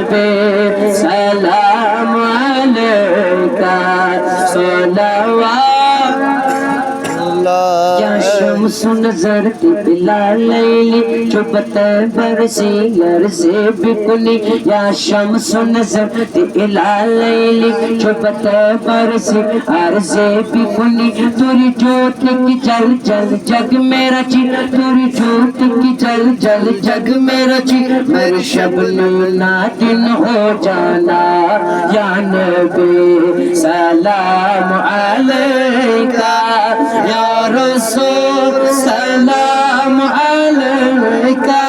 नबी सलाम अलैका सलावत या शम्स नज़र तिला लैली चुबते बरसी लरसे बिकुली या शम्स नज़र तिला लैली चुबते बरसी अरसे बिकुली तुरी जोत की जल जल जग मेरा ची तुरी जोत की जल जल जग मेरा ची मेरे शबनम नादिन हो जाना या नबी सलाम अलैका या रसूल सलाम अलैका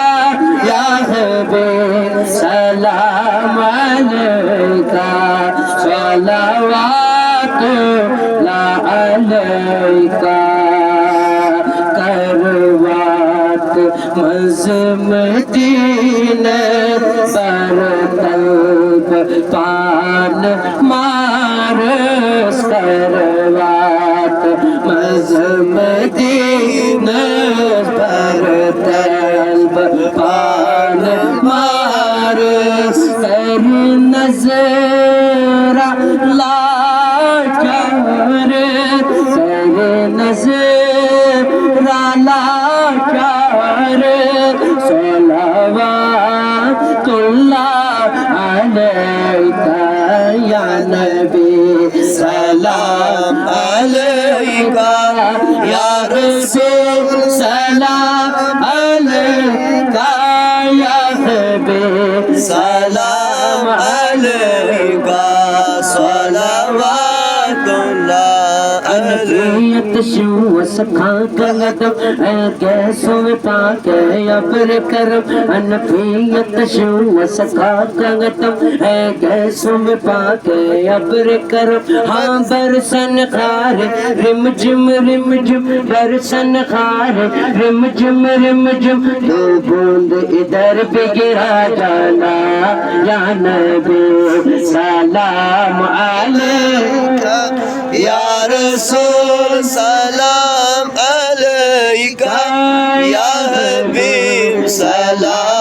या हबीब सलाम अलैका सलावतुल्लाह अलैका करवात मज़मदीने पर तलब पान मारस करवात मज़मदीने पर तलब पान मारस कर नज़रा लाचार कर नज़रा लाचार सलावतुल्लाह अलैका या नबी सलाम अलैका या रसूल सलाम अलैका या हबीब सलाम अलैका सलावतुल्लाह अलैका शू सखा कदम कैसो पाक अबर करम अनफियत शू सखा कदम कैसो पाक अबर करम हाँ बरसन खार रिम जिम बरसन खार रिम जिम दो बूंद इधर पे गिरा जाना या नबी सलाम अलैका या रसूल सलाम अलैका या हबीब सलाम